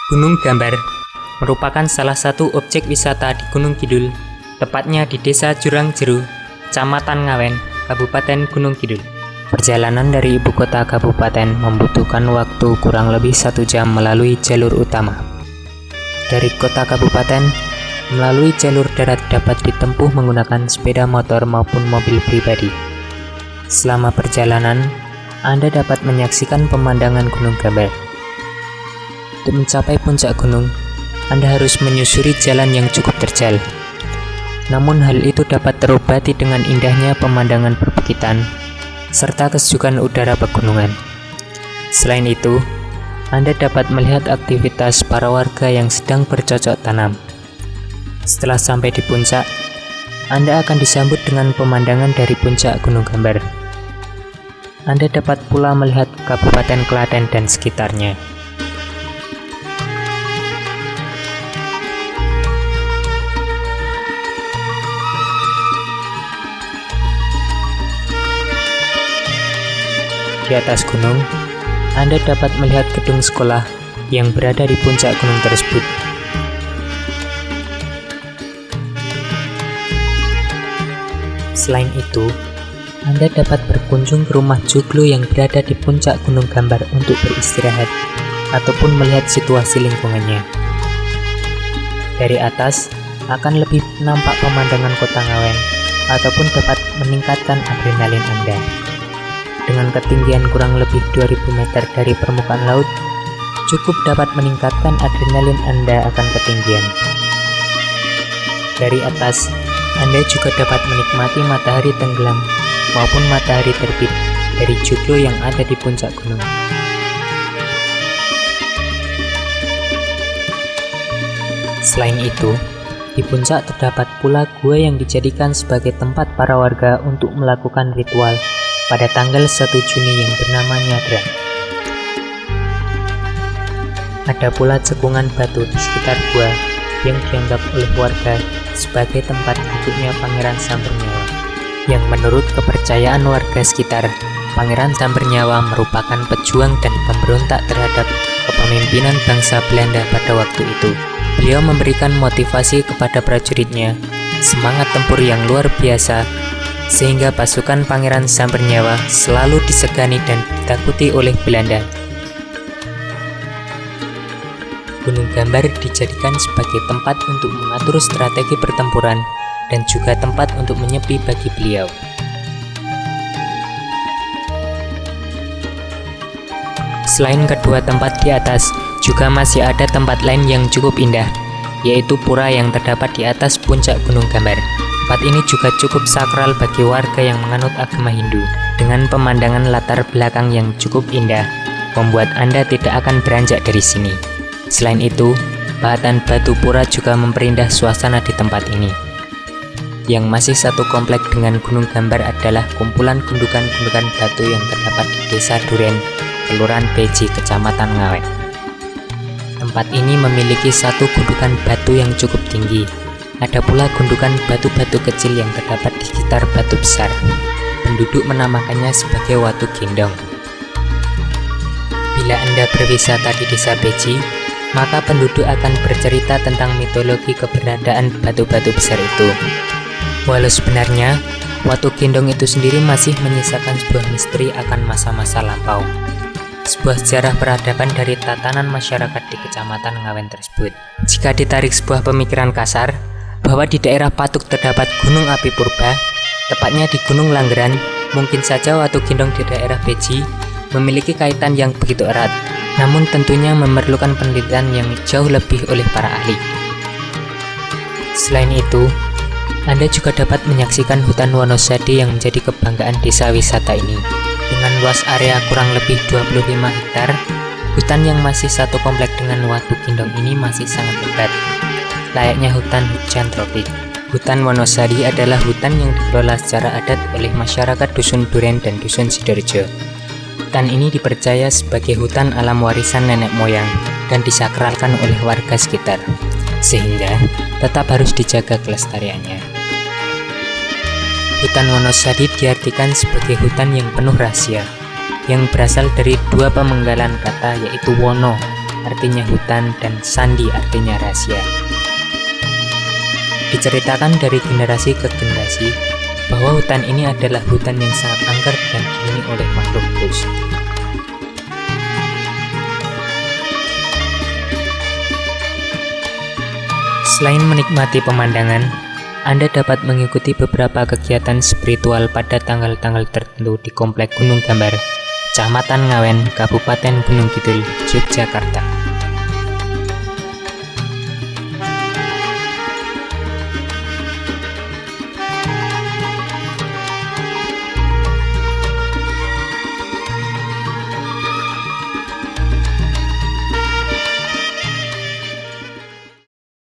Gunung Gambar merupakan salah satu objek wisata di Gunung Kidul, tepatnya di Desa Jurang Jeru, Kecamatan Ngawen, Kabupaten Gunung Kidul. Perjalanan dari ibu kota kabupaten membutuhkan waktu kurang lebih 1 jam melalui jalur utama. Dari kota kabupaten, melalui jalur darat dapat ditempuh menggunakan sepeda motor maupun mobil pribadi. Selama perjalanan, Anda dapat menyaksikan pemandangan Gunung Gambar. Untuk mencapai puncak gunung, Anda harus menyusuri jalan yang cukup terjal. Namun hal itu dapat terobati dengan indahnya pemandangan perbukitan serta kesejukan udara pegunungan. Selain itu, Anda dapat melihat aktivitas para warga yang sedang bercocok tanam. Setelah sampai di puncak, Anda akan disambut dengan pemandangan dari puncak Gunung Gambar. Anda dapat pula melihat Kabupaten Klaten dan sekitarnya. Di atas gunung, Anda dapat melihat gedung sekolah yang berada di puncak gunung tersebut. Selain itu, Anda dapat berkunjung ke rumah joglo yang berada di puncak Gunung Gambar untuk beristirahat ataupun melihat situasi lingkungannya. Dari atas, akan lebih nampak pemandangan kota Ngawen ataupun dapat meningkatkan adrenalin Anda. Dengan ketinggian kurang lebih 2000 meter dari permukaan laut, cukup dapat meningkatkan adrenalin Anda akan ketinggian. Dari atas, Anda juga dapat menikmati matahari tenggelam maupun matahari terbit dari joglo yang ada di puncak gunung. Selain itu, di puncak terdapat pula gua yang dijadikan sebagai tempat para warga untuk melakukan ritual pada tanggal 1 Juni yang bernama Nyadran. Ada pula cekungan batu di sekitar gua yang dianggap oleh warga sebagai tempat hidupnya Pangeran Sambernyawa, yang menurut kepercayaan warga sekitar, Pangeran Sambernyawa merupakan pejuang dan pemberontak terhadap kepemimpinan bangsa Belanda pada waktu itu. Beliau memberikan motivasi kepada prajuritnya, semangat tempur yang luar biasa, sehingga pasukan Pangeran Sambernyawa selalu disegani dan ditakuti oleh Belanda. Gunung Gambar dijadikan sebagai tempat untuk mengatur strategi pertempuran dan juga tempat untuk menyepi bagi beliau. Selain kedua tempat di atas, juga masih ada tempat lain yang cukup indah, yaitu pura yang terdapat di atas puncak Gunung Gambar. Tempat ini juga cukup sakral bagi warga yang menganut agama Hindu. Dengan pemandangan latar belakang yang cukup indah, membuat Anda tidak akan beranjak dari sini. Selain itu, batan batu pura juga memperindah suasana di tempat ini. Yang masih satu komplek dengan Gunung Gambar adalah kumpulan gundukan-gundukan batu yang terdapat di Desa Duren, Kelurahan Beji, Kecamatan Ngawen. Tempat ini memiliki satu gundukan batu yang cukup tinggi. Ada pula gundukan batu-batu kecil yang terdapat di sekitar batu besar. Penduduk menamakannya sebagai Watu Gendong. Bila Anda berwisata di Desa Beji, maka penduduk akan bercerita tentang mitologi keberadaan batu-batu besar itu. Walau sebenarnya, Watu Gendong itu sendiri masih menyisakan sebuah misteri akan masa-masa lampau. Sebuah sejarah peradaban dari tatanan masyarakat di Kecamatan Ngawen tersebut. Jika ditarik sebuah pemikiran kasar, bahwa di daerah Patuk terdapat gunung api purba, tepatnya di Gunung Langgeran, mungkin saja Watu Gendong di daerah Beji memiliki kaitan yang begitu erat, namun tentunya memerlukan penelitian yang jauh lebih oleh para ahli. Selain itu, Anda juga dapat menyaksikan hutan Wonosadi yang menjadi kebanggaan desa wisata ini. Dengan luas area kurang lebih 25 hektar, hutan yang masih satu komplek dengan Watu Gendong ini masih sangat lebat. Layaknya hutan hujan tropik. Hutan Wonosadi adalah hutan yang dikelola secara adat oleh masyarakat Dusun Duren dan Dusun Sidorejo. Hutan ini dipercaya sebagai hutan alam warisan nenek moyang dan disakralkan oleh warga sekitar, sehingga tetap harus dijaga kelestariannya. Hutan Wonosadi diartikan sebagai hutan yang penuh rahasia, yang berasal dari dua pemenggalan kata, yaitu wono artinya hutan, dan sandi artinya rahasia. Diceritakan dari generasi ke generasi bahwa hutan ini adalah hutan yang sangat angker dan dihuni oleh makhluk halus. Selain menikmati pemandangan, Anda dapat mengikuti beberapa kegiatan spiritual pada tanggal-tanggal tertentu di Komplek Gunung Gambar, Kecamatan Ngawen, Kabupaten Gunung Kidul, Yogyakarta.